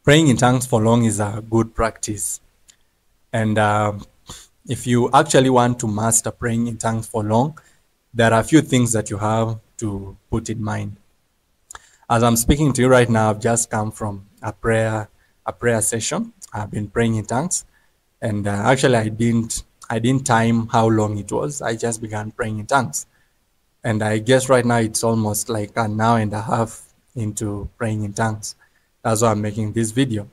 Praying in tongues for long is a good practice. And if you actually want to master praying in tongues for long, there are a few things that you have to put in mind. As I'm speaking to you right now, I've just come from a prayer session. I've been praying in tongues, and actually I didn't time how long it was. I just began praying in tongues, and I guess right now it's almost like an hour and a half into praying in tongues. That's why I'm making this video.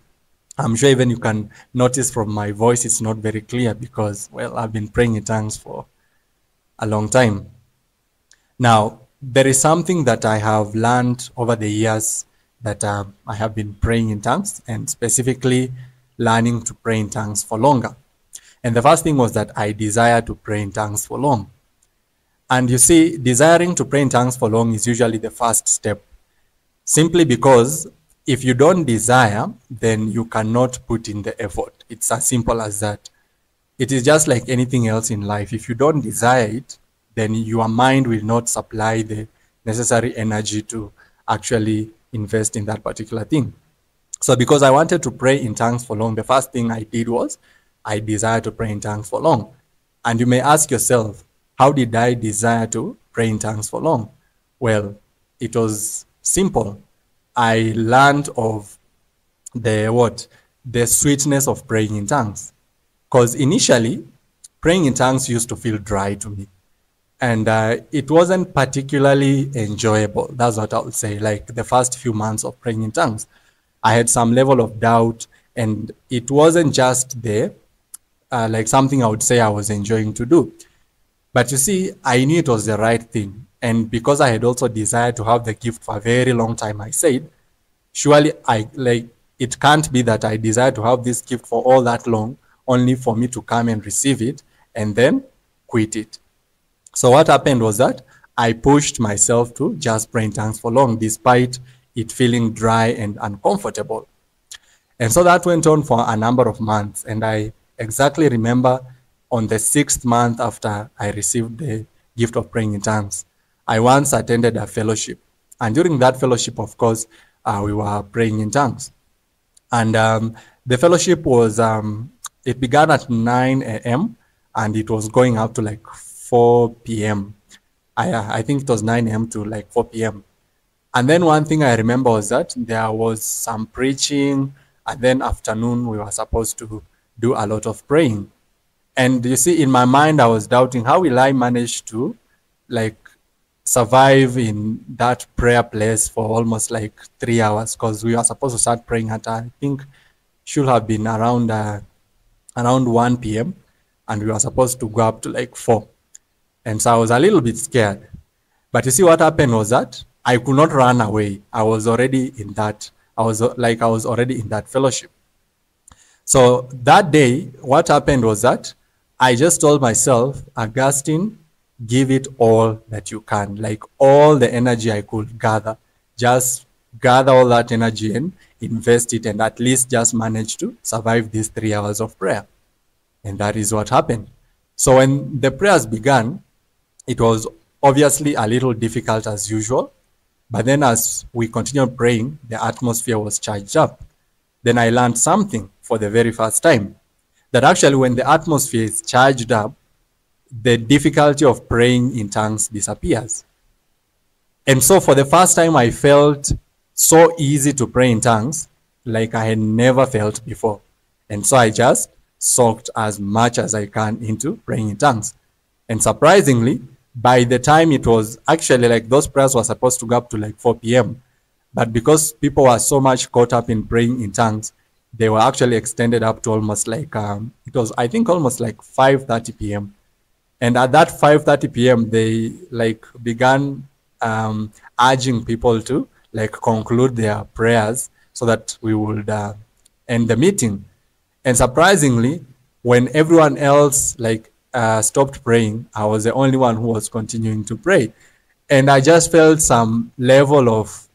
I'm sure even you can notice from my voice it's not very clear because, well, I've been praying in tongues for a long time. Now, there is something that I have learned over the years that I have been praying in tongues, and specifically learning to pray in tongues for longer. And the first thing was that I desire to pray in tongues for long. And you see, desiring to pray in tongues for long is usually the first step, simply because if you don't desire, then you cannot put in the effort. It's as simple as that. It is just like anything else in life. If you don't desire it, then your mind will not supply the necessary energy to actually invest in that particular thing. So because I wanted to pray in tongues for long, the first thing I did was I desired to pray in tongues for long. And you may ask yourself, how did I desire to pray in tongues for long? Well, it was simple. I learned of the sweetness of praying in tongues. Because initially, praying in tongues used to feel dry to me. And it wasn't particularly enjoyable. That's what I would say. Like the first few months of praying in tongues, I had some level of doubt, and it wasn't just there, like something I would say I was enjoying to do. But you see, I knew it was the right thing. And because I had also desired to have the gift for a very long time, I said, surely it can't be that I desire to have this gift for all that long, only for me to come and receive it and then quit it. So what happened was that I pushed myself to just pray in tongues for long, despite it feeling dry and uncomfortable. And so that went on for a number of months. And I exactly remember on the 6th month after I received the gift of praying in tongues, I once attended a fellowship. And during that fellowship, of course, we were praying in tongues. And the fellowship was, it began at 9 a.m. and it was going up to like 4 p.m. I think it was 9 a.m. to like 4 p.m. And then one thing I remember was that there was some preaching, and then afternoon we were supposed to do a lot of praying. And you see, in my mind, I was doubting, how will I manage to like survive in that prayer place for almost like 3 hours? Because we were supposed to start praying at, I think, should have been around 1 p.m. and we were supposed to go up to like 4. And so I was a little bit scared. But you see, what happened was that I could not run away. I was already in that. I was already in that fellowship. So that day, what happened was that I just told myself, Augustine, give it all that you can, like all the energy I could gather. Just gather all that energy and invest it, and at least just manage to survive these 3 hours of prayer. And that is what happened. So when the prayers began, it was obviously a little difficult as usual. But then as we continued praying, the atmosphere was charged up. Then I learned something for the very first time, that actually when the atmosphere is charged up, the difficulty of praying in tongues disappears. And so for the first time, I felt so easy to pray in tongues like I had never felt before. And so I just soaked as much as I can into praying in tongues. And surprisingly, by the time it was actually like those prayers were supposed to go up to like 4 p.m. But because people were so much caught up in praying in tongues, they were actually extended up to almost like, it was, I think, almost like 5:30 p.m. And at that 5:30 p.m., they like began urging people to like conclude their prayers so that we would end the meeting. And surprisingly, when everyone else like stopped praying, I was the only one who was continuing to pray. And I just felt some level of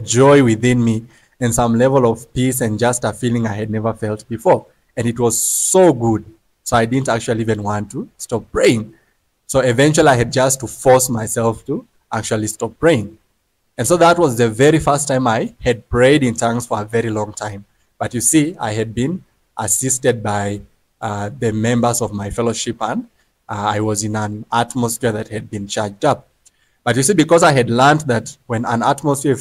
joy within me, and some level of peace, and just a feeling I had never felt before. And it was so good. So I didn't actually even want to stop praying. So eventually I had just to force myself to actually stop praying. And so that was the very first time I had prayed in tongues for a very long time. But you see, I had been assisted by the members of my fellowship, and I was in an atmosphere that had been charged up. But you see, because I had learned that when an atmosphere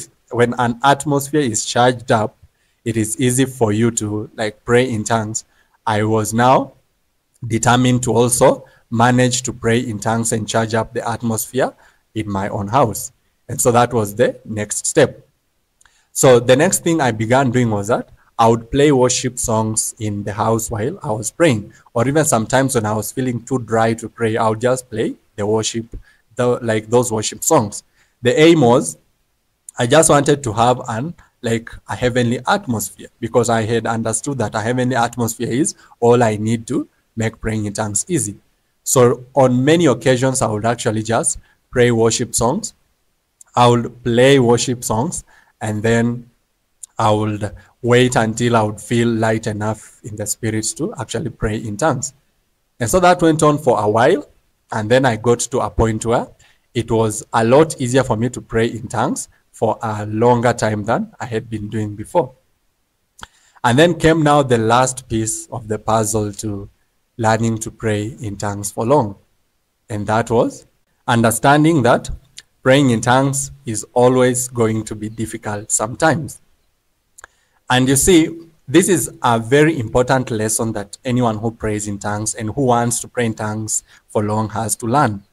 is charged up, it is easy for you to like pray in tongues. I was now determined to also manage to pray in tongues and charge up the atmosphere in my own house. And so that was the next step. So the next thing I began doing was that I would play worship songs in the house while I was praying. Or even sometimes when I was feeling too dry to pray, I would just play the worship, like those worship songs. The aim was I just wanted to have a heavenly atmosphere, because I had understood that a heavenly atmosphere is all I need to make praying in tongues easy. So on many occasions, I would actually just pray worship songs. I would play worship songs, and then I would wait until I would feel light enough in the spirit to actually pray in tongues. And so that went on for a while, and then I got to a point where it was a lot easier for me to pray in tongues for a longer time than I had been doing before. And then came now the last piece of the puzzle to learning to pray in tongues for long. And that was understanding that praying in tongues is always going to be difficult sometimes. And you see, this is a very important lesson that anyone who prays in tongues and who wants to pray in tongues for long has to learn.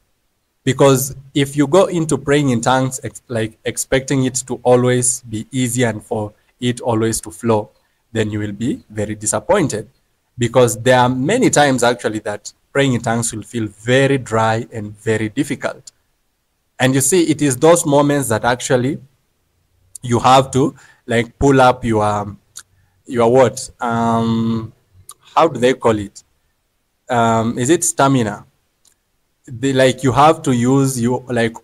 Because if you go into praying in tongues like expecting it to always be easy and for it always to flow, then you will be very disappointed. Because there are many times actually that praying in tongues will feel very dry and very difficult. And you see, it is those moments that actually you have to like pull up your what? How do they call it? Is it stamina? You have to use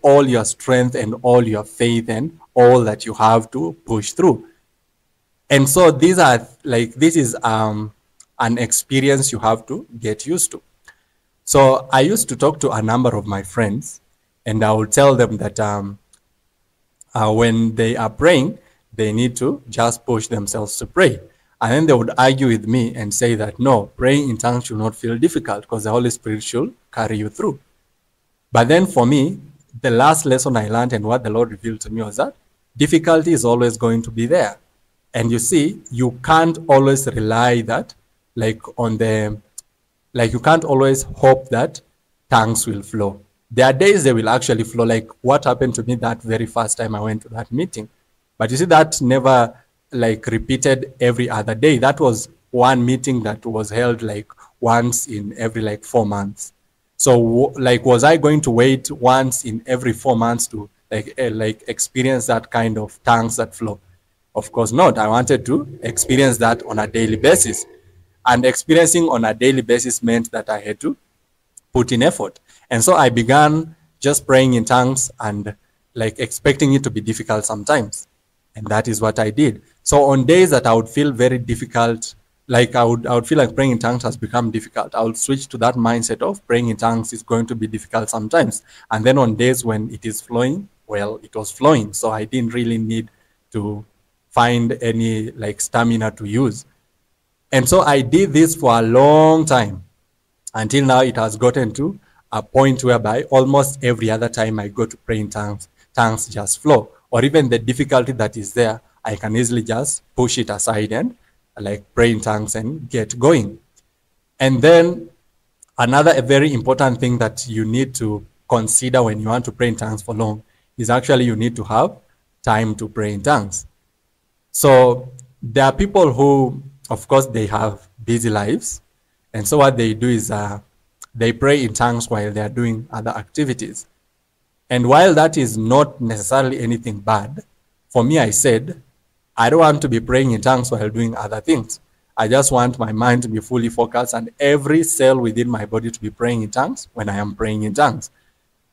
all your strength and all your faith and all that you have to push through. And so this is an experience you have to get used to. So I used to talk to a number of my friends, and I would tell them that when they are praying, they need to just push themselves to pray. And then they would argue with me and say that, no, praying in tongues should not feel difficult because the Holy Spirit should carry you through. But then for me, the last lesson I learned and what the Lord revealed to me was that difficulty is always going to be there. And you see, you can't always rely that you can't always hope that tongues will flow. There are days they will actually flow, like what happened to me that very first time I went to that meeting. But you see, that never repeated every other day. That was one meeting that was held once in every 4 months. So was I going to wait once in every 4 months to experience that kind of tongues that flow? Of course not. I wanted to experience that on a daily basis. And experiencing on a daily basis meant that I had to put in effort. And so I began just praying in tongues and expecting it to be difficult sometimes. And that is what I did. So on days that I would feel very difficult, I would feel like praying in tongues has become difficult, I would switch to that mindset of praying in tongues is going to be difficult sometimes. And then on days when it is flowing, well, it was flowing. So I didn't really need to find any stamina to use. And so I did this for a long time until now it has gotten to a point whereby almost every other time I go to pray in tongues, tongues just flow. Or even the difficulty that is there, I can easily just push it aside and pray in tongues and get going. And then another very important thing that you need to consider when you want to pray in tongues for long is actually you need to have time to pray in tongues. So there are people who, of course, they have busy lives. And so what they do is they pray in tongues while they are doing other activities. And while that is not necessarily anything bad, for me, I said, I don't want to be praying in tongues while doing other things. I just want my mind to be fully focused and every cell within my body to be praying in tongues when I am praying in tongues.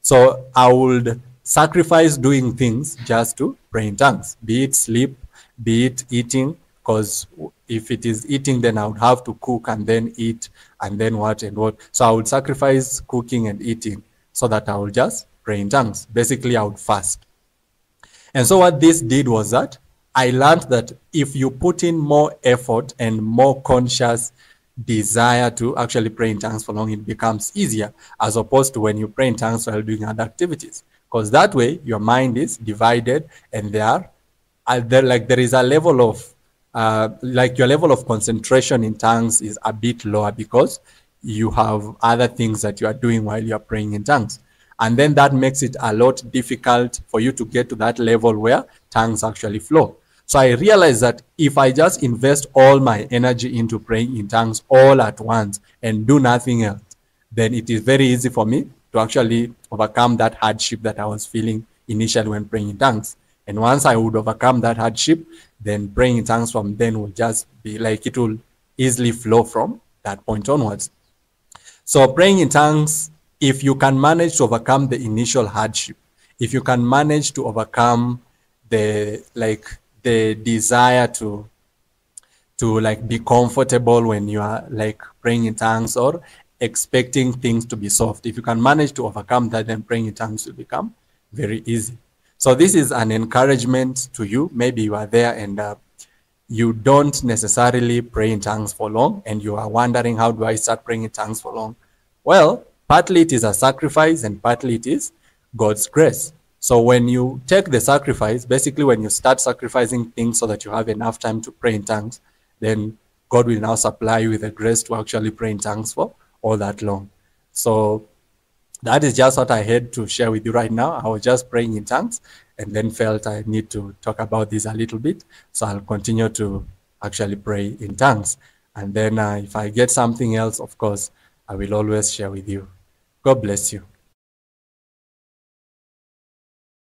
So I would sacrifice doing things just to pray in tongues, be it sleep, be it eating, because if it is eating, then I would have to cook and then eat and then what and what. So I would sacrifice cooking and eating so that I would just pray in tongues. Basically, I would fast. And so what this did was that I learned that if you put in more effort and more conscious desire to actually pray in tongues for long, it becomes easier as opposed to when you pray in tongues while doing other activities. Because that way your mind is divided and there is a level of like your level of concentration in tongues is a bit lower because you have other things that you are doing while you are praying in tongues. And then that makes it a lot difficult for you to get to that level where tongues actually flow. So I realized that if I just invest all my energy into praying in tongues all at once and do nothing else, then it is very easy for me to actually overcome that hardship that I was feeling initially when praying in tongues. And once I would overcome that hardship, then praying in tongues from then will just be like it will easily flow from that point onwards. So praying in tongues, if you can manage to overcome the initial hardship, if you can manage to overcome the desire to like be comfortable when you are like praying in tongues or expecting things to be soft, if you can manage to overcome that, then praying in tongues will become very easy. So this is an encouragement to you. Maybe you are there and you don't necessarily pray in tongues for long and you are wondering, how do I start praying in tongues for long? Well, partly it is a sacrifice and partly it is God's grace. So when you take the sacrifice, basically when you start sacrificing things so that you have enough time to pray in tongues, then God will now supply you with the grace to actually pray in tongues for all that long. So that is just what I had to share with you right now. I was just praying in tongues and then felt I need to talk about this a little bit. So I'll continue to actually pray in tongues. And then if I get something else, of course, I will always share with you. God bless you.